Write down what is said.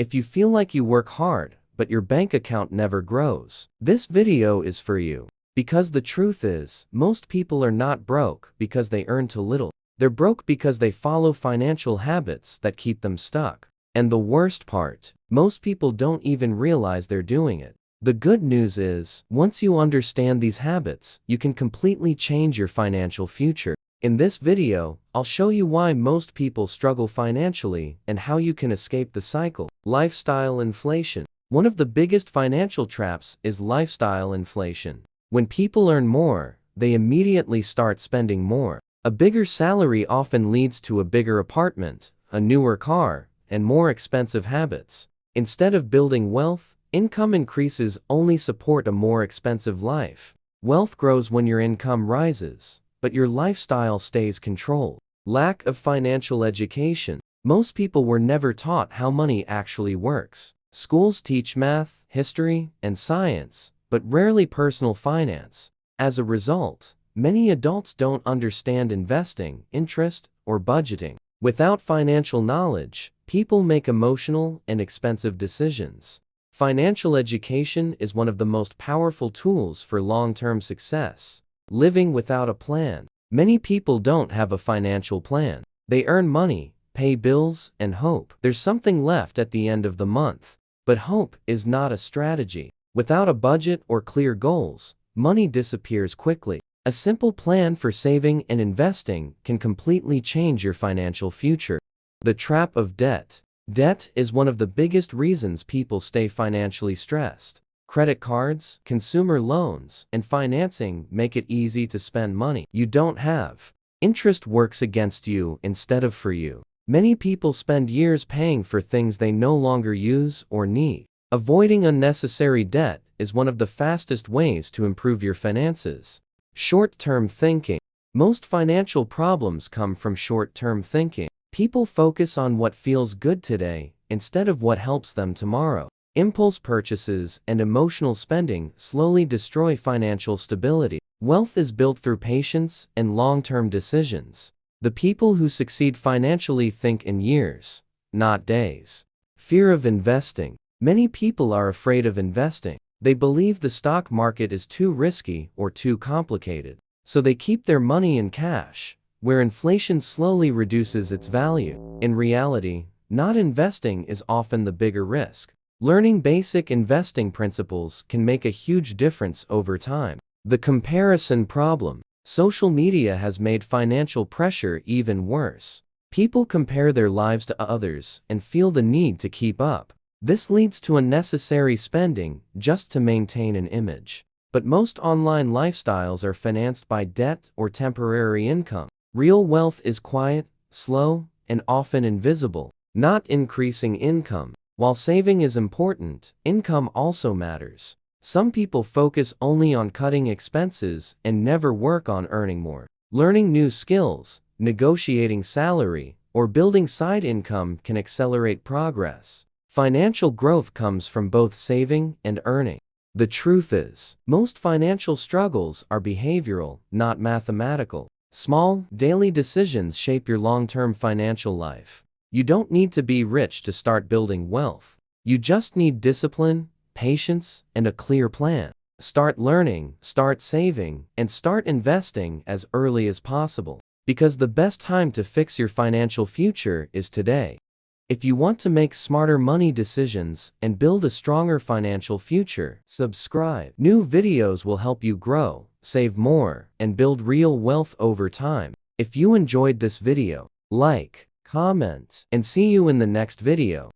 If you feel like you work hard, but your bank account never grows, this video is for you. Because the truth is, most people are not broke because they earn too little. They're broke because they follow financial habits that keep them stuck. And the worst part, most people don't even realize they're doing it. The good news is, once you understand these habits, you can completely change your financial future. In this video, I'll show you why most people struggle financially and how you can escape the cycle. Lifestyle inflation. One of the biggest financial traps is lifestyle inflation. When people earn more, they immediately start spending more. A bigger salary often leads to a bigger apartment, a newer car, and more expensive habits. Instead of building wealth, income increases only support a more expensive life. Wealth grows when your income rises, but your lifestyle stays controlled. Lack of financial education. Most people were never taught how money actually works. Schools teach math, history, and science, but rarely personal finance. As a result, many adults don't understand investing, interest, or budgeting. Without financial knowledge, people make emotional and expensive decisions. Financial education is one of the most powerful tools for long-term success. Living without a plan. Many people don't have a financial plan. They earn money, pay bills, and hope there's something left at the end of the month. But hope is not a strategy. Without a budget or clear goals, money disappears quickly. A simple plan for saving and investing can completely change your financial future. The trap of debt. Debt is one of the biggest reasons people stay financially stressed. Credit cards, consumer loans, and financing make it easy to spend money you don't have. Interest works against you instead of for you. Many people spend years paying for things they no longer use or need. Avoiding unnecessary debt is one of the fastest ways to improve your finances. Short-term thinking. Most financial problems come from short-term thinking. People focus on what feels good today instead of what helps them tomorrow. Impulse purchases and emotional spending slowly destroy financial stability. Wealth is built through patience and long-term decisions. The people who succeed financially think in years, not days. Fear of investing. Many people are afraid of investing. They believe the stock market is too risky or too complicated, so they keep their money in cash, where inflation slowly reduces its value. In reality, not investing is often the bigger risk. Learning basic investing principles can make a huge difference over time. The comparison problem. Social media has made financial pressure even worse. People compare their lives to others and feel the need to keep up. This leads to unnecessary spending just to maintain an image. But most online lifestyles are financed by debt or temporary income. Real wealth is quiet, slow, and often invisible, not increasing income. While saving is important, income also matters. Some people focus only on cutting expenses and never work on earning more. Learning new skills, negotiating salary, or building side income can accelerate progress. Financial growth comes from both saving and earning. The truth is, most financial struggles are behavioral, not mathematical. Small, daily decisions shape your long-term financial life. You don't need to be rich to start building wealth. You just need discipline, patience, and a clear plan. Start learning, start saving, and start investing as early as possible. Because the best time to fix your financial future is today. If you want to make smarter money decisions and build a stronger financial future, subscribe. New videos will help you grow, save more, and build real wealth over time. If you enjoyed this video, like, comment, and see you in the next video.